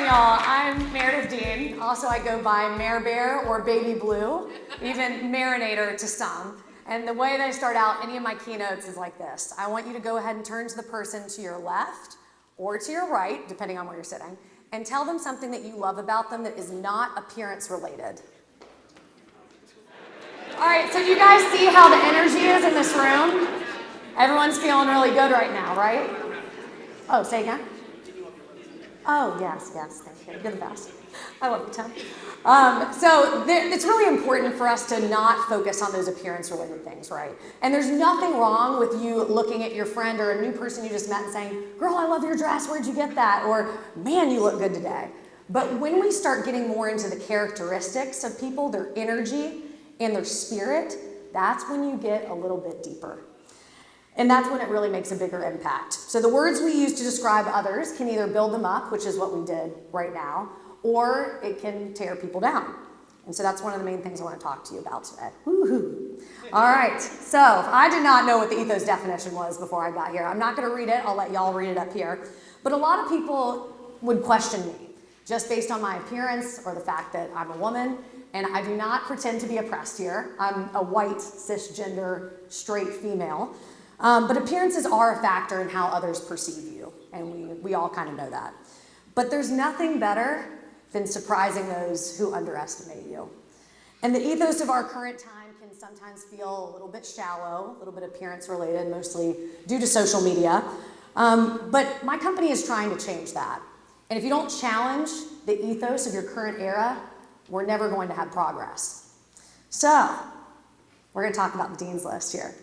y'all. I'm Meredith Dean. Also, I go by Mare Bear or Baby Blue, even Marinator to some. And the way that I start out any of my keynotes is like this. I want you to go ahead and turn to the person to your left or to your right, depending on where you're sitting, and tell them something that you love about them that is not appearance related. All right, so you guys see how the energy is in this room? Everyone's feeling really good right now, right? Oh, say again? Oh, yes, thank you. You're the best. I love you, Tim. It's really important for us to not focus on those appearance-related things, right? And there's nothing wrong with you looking at your friend or a new person you just met and saying, girl, I love your dress, where'd you get that? Or, man, you look good today. But when we start getting more into the characteristics of people, their energy and their spirit, that's when you get a little bit deeper. And that's when it really makes a bigger impact. So the words we use to describe others can either build them up, which is what we did right now, or it can tear people down. And so that's one of the main things I want to talk to you about today. Woo-hoo. All right, so I did not know what the ethos definition was before I got here. I'm not going to read it. I'll let y'all read it up here. But a lot of people would question me just based on my appearance or the fact that I'm a woman. And I do not pretend to be oppressed here. I'm a white, cisgender, straight female. But appearances are a factor in how others perceive you, and we all kind of know that. But there's nothing better than surprising those who underestimate you. And the ethos of our current time can sometimes feel a little bit shallow, a little bit appearance related, mostly due to social media. But my company is trying to change that. And if you don't challenge the ethos of your current era, we're never going to have progress. So, we're going to talk about the Dean's List here.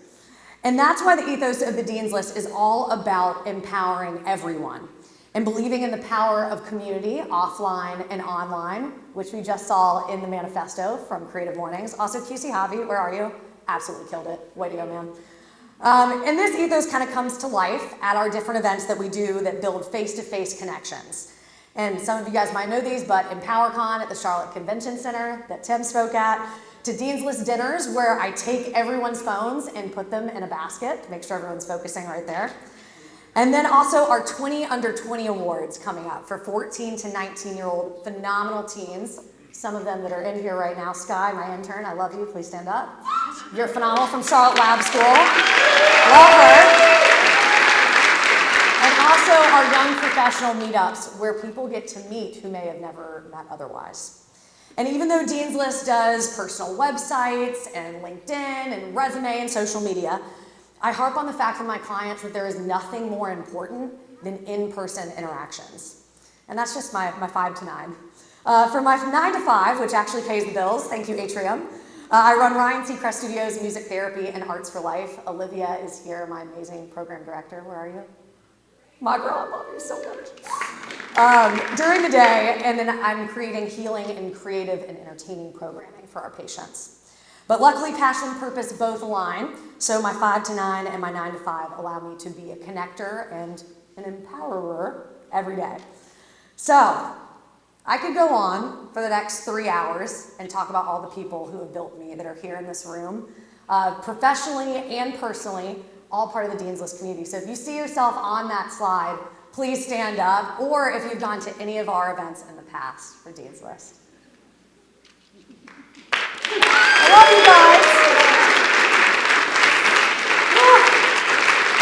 And that's why the ethos of the Dean's List is all about empowering everyone and believing in the power of community, offline and online, which we just saw in the manifesto from CreativeMornings. Also, QC Javi, where are you? Absolutely killed it. Way to go, man. And this ethos kind of comes to life at our different events that we do that build face-to-face connections. And some of you guys might know these, but EmpowerCon at the Charlotte Convention Center that Tim spoke at, to Dean's List dinners where I take everyone's phones and put them in a basket to make sure everyone's focusing right there. And then also our 20 Under 20 awards coming up for 14 to 19-year-old phenomenal teens. Some of them that are in here right now. Sky, my intern, I love you. Please stand up. You're phenomenal from Charlotte Lab School. Love her. And also our young professional meetups where people get to meet who may have never met otherwise. And even though Dean's List does personal websites and LinkedIn and resume and social media, I harp on the fact for my clients that there is nothing more important than in-person interactions. And that's just my 5 to 9. For my 9 to 5, which actually pays the bills, thank you, Atrium, I run Ryan Seacrest Studios, Music Therapy, and Arts for Life. Olivia is here, my amazing program director. Where are you? My girl, I love you so much. During the day, and then I'm creating healing and creative and entertaining programming for our patients. But luckily, passion and purpose both align, so my 5 to 9 and my 9 to 5 allow me to be a connector and an empowerer every day. So, I could go on for the next 3 hours and talk about all the people who have built me that are here in this room, professionally and personally, all part of the Dean's List community. So if you see yourself on that slide, please stand up, or if you've gone to any of our events in the past for Dean's List. I love you guys.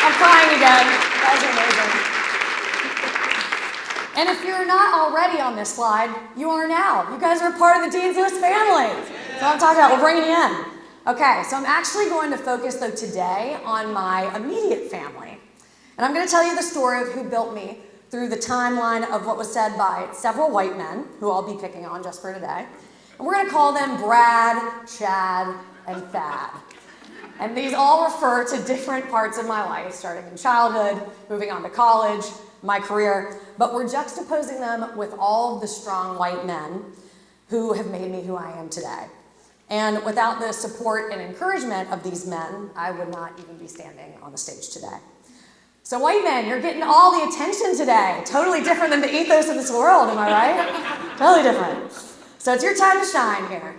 I'm crying again. You guys are amazing. And if you're not already on this slide, you are now. You guys are part of the Dean's List family. That's what I'm talking about. We're bringing you in. Okay, so I'm actually going to focus, though, today on my immediate family. And I'm going to tell you the story of who built me through the timeline of what was said by several white men, who I'll be picking on just for today. And we're going to call them Brad, Chad, and Thad. And these all refer to different parts of my life, starting in childhood, moving on to college, my career. But we're juxtaposing them with all of the strong white men who have made me who I am today. And without the support and encouragement of these men, I would not even be standing on the stage today. So white men, you're getting all the attention today. Totally different than the ethos of this world, am I right? Totally different. So it's your time to shine here.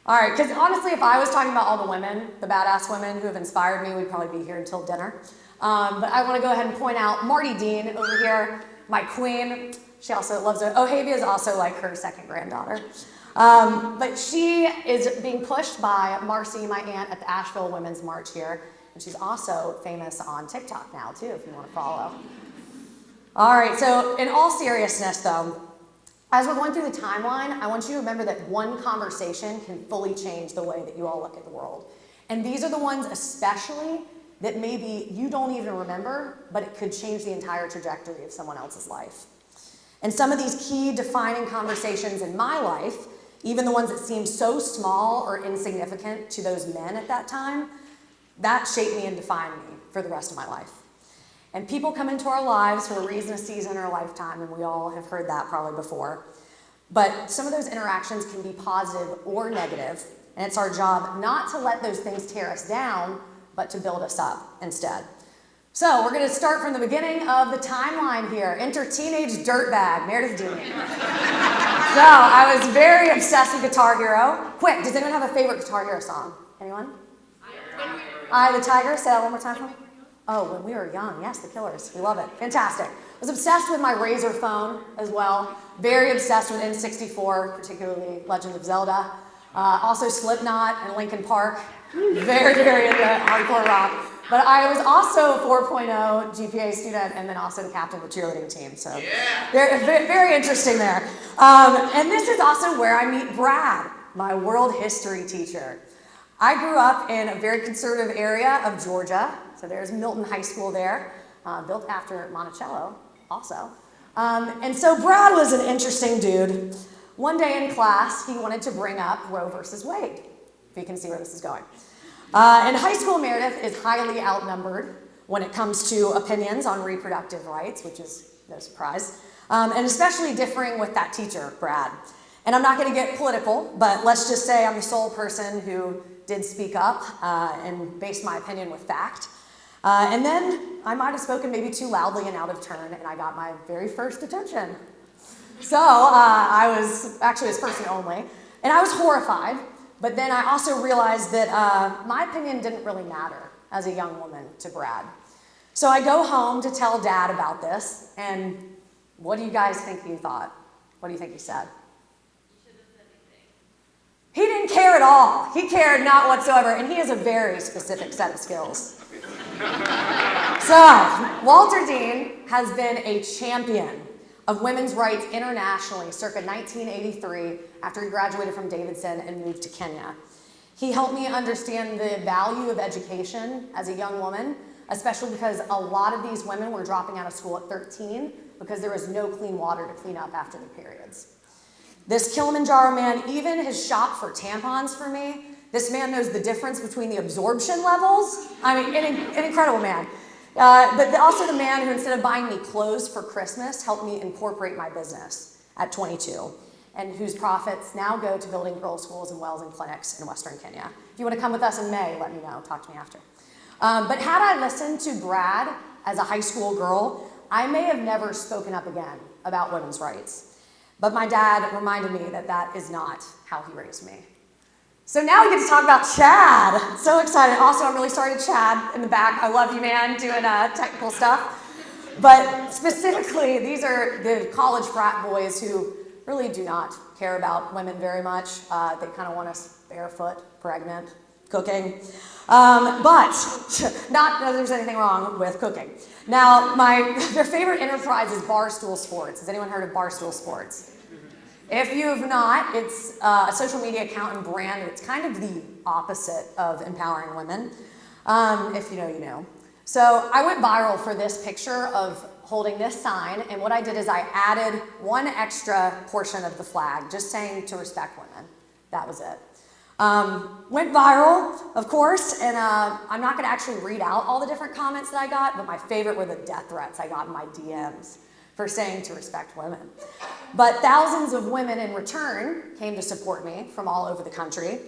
All right, because honestly, if I was talking about all the women, the badass women who have inspired me, we'd probably be here until dinner. But I want to go ahead and point out Marty Dean over here, my queen. She also loves it. Ohavia is also like her second granddaughter. But she is being pushed by Marcy, my aunt, at the Asheville Women's March here. And she's also famous on TikTok now, too, if you want to follow. All right, so in all seriousness, though, as we're going through the timeline, I want you to remember that one conversation can fully change the way that you all look at the world. And these are the ones especially that maybe you don't even remember, but it could change the entire trajectory of someone else's life. And some of these key defining conversations in my life, even the ones that seem so small or insignificant to those men at that time, that shaped me and defined me for the rest of my life. And people come into our lives for a reason, a season, or a lifetime, and we all have heard that probably before. But some of those interactions can be positive or negative, and it's our job not to let those things tear us down, but to build us up instead. So we're going to start from the beginning of the timeline here. Enter teenage dirtbag, Meredith Dean. So I was very obsessed with Guitar Hero. Quick, does anyone have a favorite Guitar Hero song? Anyone? Eye of the Tiger. Say that one more time for me. Oh, When We Were Young. Yes, The Killers. We love it. Fantastic. I was obsessed with my Razor phone as well. Very obsessed with N64, particularly Legend of Zelda. Also Slipknot and Linkin Park. Very, very into hardcore rock. But I was also a 4.0 GPA student and then also the captain of the cheerleading team. So very, very interesting there. And this is also where I meet Brad, my world history teacher. I grew up in a very conservative area of Georgia. So there's Milton High School there, built after Monticello also. And so Brad was an interesting dude. One day in class, he wanted to bring up Roe versus Wade, if you can see where this is going. In high school, Meredith is highly outnumbered when it comes to opinions on reproductive rights, which is no surprise, and especially differing with that teacher, Brad. And I'm not going to get political, but let's just say I'm the sole person who did speak up and based my opinion with fact. And then I might have spoken maybe too loudly and out of turn, and I got my very first detention. So I was actually his first and only, and I was horrified. But then I also realized that my opinion didn't really matter as a young woman to Brad. So I go home to tell Dad about this, and what do you guys think he thought? What do you think he said? You shouldn't have said anything. He didn't care at all. He cared not whatsoever, and he has a very specific set of skills. So, Walter Dean has been a champion of women's rights internationally circa 1983 after he graduated from Davidson and moved to Kenya. He helped me understand the value of education as a young woman, especially because a lot of these women were dropping out of school at 13 because there was no clean water to clean up after their periods. This Kilimanjaro man even has shopped for tampons for me. This man knows the difference between the absorption levels. I mean, an incredible man. But also the man who, instead of buying me clothes for Christmas, helped me incorporate my business at 22, and whose profits now go to building girls' schools and wells and clinics in Western Kenya. If you want to come with us in May, let me know. Talk to me after. But had I listened to Brad as a high school girl, I may have never spoken up again about women's rights. But my dad reminded me that that is not how he raised me. So now we get to talk about Chad. So excited. Also, I'm really sorry to Chad in the back. I love you, man, doing technical stuff. But specifically, these are the college frat boys who really do not care about women very much. They kind of want us barefoot, pregnant, cooking. But not that there's anything wrong with cooking. Now, their favorite enterprise is Barstool Sports. Has anyone heard of Barstool Sports? If you have not, it's a social media account and brand. It's kind of the opposite of empowering women. If you know, you know. So I went viral for this picture of holding this sign, and what I did is I added one extra portion of the flag, just saying to respect women. That was it. Went viral, of course, and I'm not gonna actually read out all the different comments that I got, but my favorite were the death threats I got in my DMs for saying to respect women. But thousands of women in return came to support me from all over the country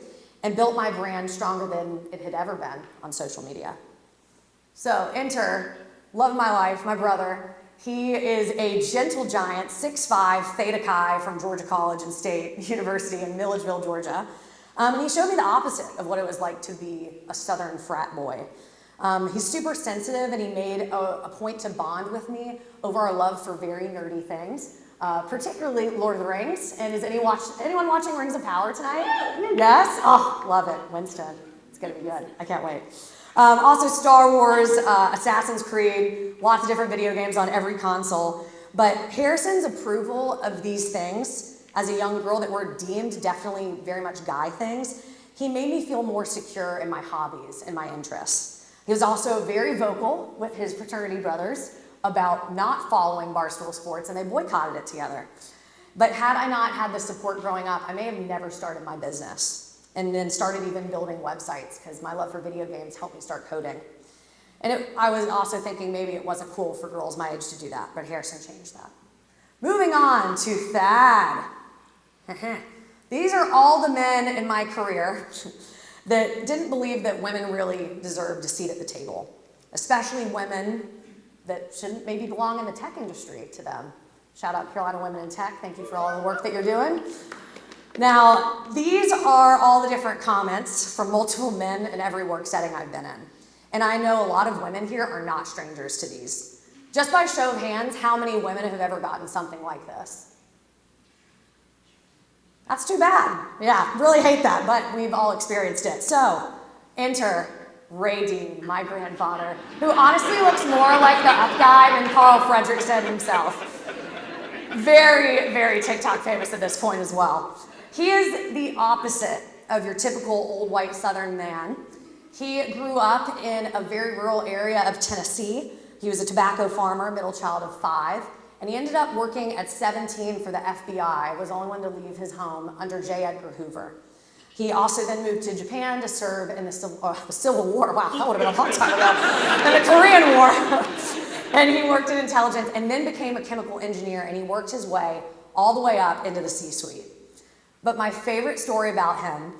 and built my brand stronger than it had ever been on social media. So enter, love of my life, my brother. He is a gentle giant, 6'5", Theta Chi from Georgia College and State University in Milledgeville, Georgia. And he showed me the opposite of what it was like to be a Southern frat boy. He's super sensitive, and he made a point to bond with me over our love for very nerdy things. particularly Lord of the Rings. And is anyone watching Rings of Power tonight? Yes? Oh, love it. Winston. It's going to be good. I can't wait. Also Star Wars, Assassin's Creed, lots of different video games on every console. But Harrison's approval of these things as a young girl that were deemed definitely very much guy things, he made me feel more secure in my hobbies and my interests. He was also very vocal with his fraternity brothers about not following Barstool Sports, and they boycotted it together. But had I not had the support growing up, I may have never started my business and then started even building websites because my love for video games helped me start coding. And I was also thinking maybe it wasn't cool for girls my age to do that, but Harrison changed that. Moving on to Thad. These are all the men in my career that didn't believe that women really deserved a seat at the table, especially women that shouldn't maybe belong in the tech industry to them. Shout out Carolina Women in Tech. Thank you for all the work that you're doing. Now, these are all the different comments from multiple men in every work setting I've been in. And I know a lot of women here are not strangers to these. Just by show of hands, how many women have ever gotten something like this? That's too bad. Yeah, really hate that, but we've all experienced it. So, enter Ray Dean, my grandfather, who honestly looks more like the up guy than Carl Fredrickson himself. Very, very TikTok famous at this point as well. He is the opposite of your typical old white Southern man. He grew up in a very rural area of Tennessee. He was a tobacco farmer, middle child of 5, and he ended up working at 17 for the FBI, was the only one to leave his home under J. Edgar Hoover. He also then moved to Japan to serve in the Civil War. Wow, that would have been a long time ago. And the Korean War. And he worked in intelligence and then became a chemical engineer, and he worked his way all the way up into the C-suite. But my favorite story about him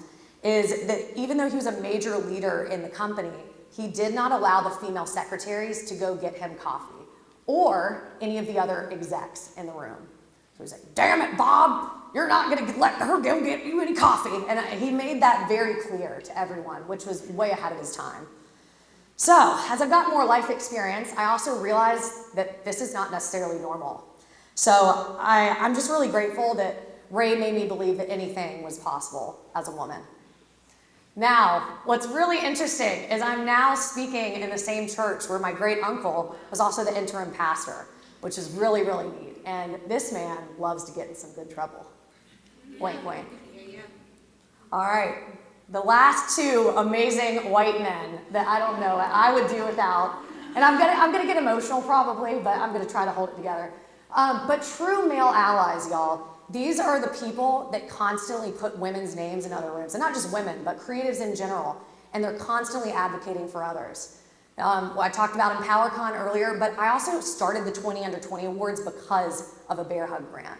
is that even though he was a major leader in the company, he did not allow the female secretaries to go get him coffee or any of the other execs in the room. So he's like, damn it, Bob, you're not gonna let her go get you any coffee. And he made that very clear to everyone, which was way ahead of his time. So as I've got more life experience, I also realized that this is not necessarily normal. So I'm just really grateful that Ray made me believe that anything was possible as a woman. Now, what's really interesting is I'm now speaking in the same church where my great uncle was also the interim pastor, which is really, really neat. And this man loves to get in some good trouble. Wink, wink. All right, the last two amazing white men that I don't know I would do without, and I'm gonna get emotional probably, but I'm gonna try to hold it together. But true male allies, y'all. These are the people that constantly put women's names in other rooms, and not just women, but creatives in general, and they're constantly advocating for others. I talked about EmpowerCon earlier, but I also started the 20 Under 20 Awards because of a Bear Hug grant.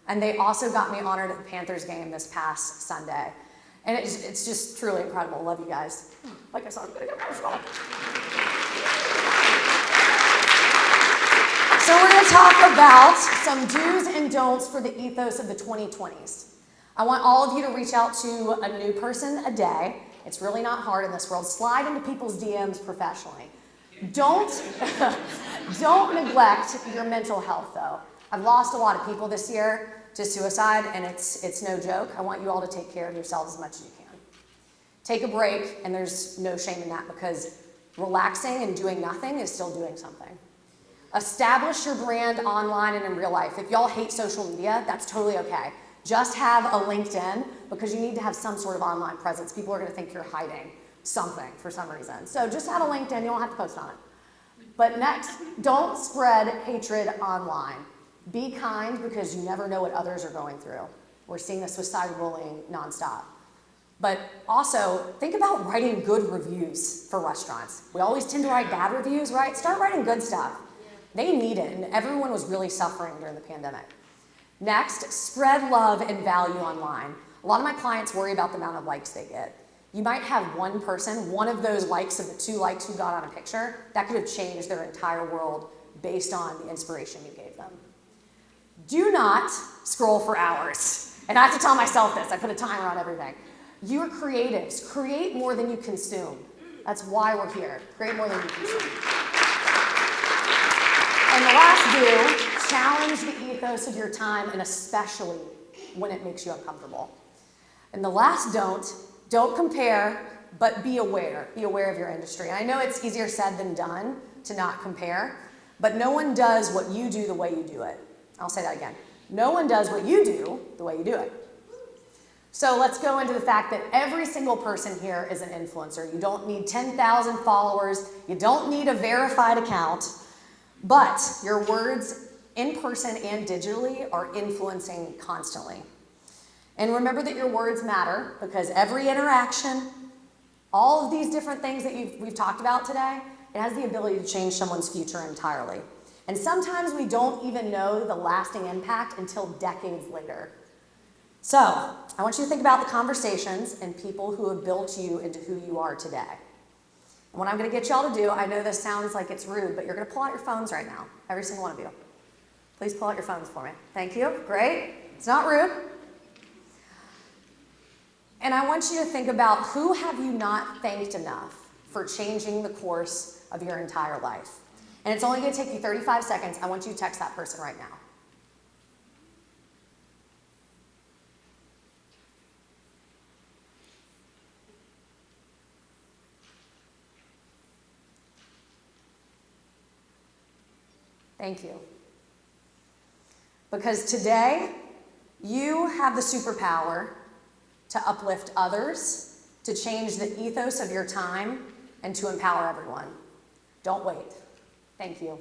And they also got me honored at the Panthers game this past Sunday. And it's just truly incredible. Love you guys. Like I said, I'm gonna get emotional. So we're going to talk about some do's and don'ts for the ethos of the 2020s. I want all of you to reach out to a new person a day. It's really not hard in this world. Slide into people's DMs professionally. Don't neglect your mental health, though. I've lost a lot of people this year to suicide, and it's no joke. I want you all to take care of yourselves as much as you can. Take a break, and there's no shame in that because relaxing and doing nothing is still doing something. Establish your brand online and in real life. If y'all hate social media, that's totally okay. Just have a LinkedIn because you need to have some sort of online presence. People are going to think you're hiding something for some reason. So just have a LinkedIn. You don't have to post on it. But next, don't spread hatred online. Be kind because you never know what others are going through. We're seeing this with cyberbullying nonstop. But also, think about writing good reviews for restaurants. We always tend to write bad reviews, right? Start writing good stuff. They need it, and everyone was really suffering during the pandemic. Next, spread love and value online. A lot of my clients worry about the amount of likes they get. You might have one person, one of those likes of the 2 likes you got on a picture, that could have changed their entire world based on the inspiration you gave them. Do not scroll for hours. And I have to tell myself this, I put a timer on everything. You are creatives. Create more than you consume. That's why we're here. Create more than you consume. And the last do, Challenge the ethos of your time, and especially when it makes you uncomfortable. And the last don't compare, but be aware. Be aware of your industry. And I know it's easier said than done to not compare, but no one does what you do the way you do it. I'll say that again. No one does what you do the way you do it. So let's go into the fact that every single person here is an influencer. You don't need 10,000 followers. You don't need a verified account. But your words in person and digitally are influencing constantly. And remember that your words matter, because every interaction, all of these different things that we've talked about today, it has the ability to change someone's future entirely. And sometimes we don't even know the lasting impact until decades later. So, I want you to think about the conversations and people who have built you into who you are today. And what I'm going to get y'all to do, I know this sounds like it's rude, but you're going to pull out your phones right now, every single one of you. Please pull out your phones for me. Thank you. Great. It's not rude. And I want you to think about, who have you not thanked enough for changing the course of your entire life? And it's only going to take you 35 seconds. I want you to text that person right now. Thank you. Because today, you have the superpower to uplift others, to change the ethos of your time, and to empower everyone. Don't wait. Thank you.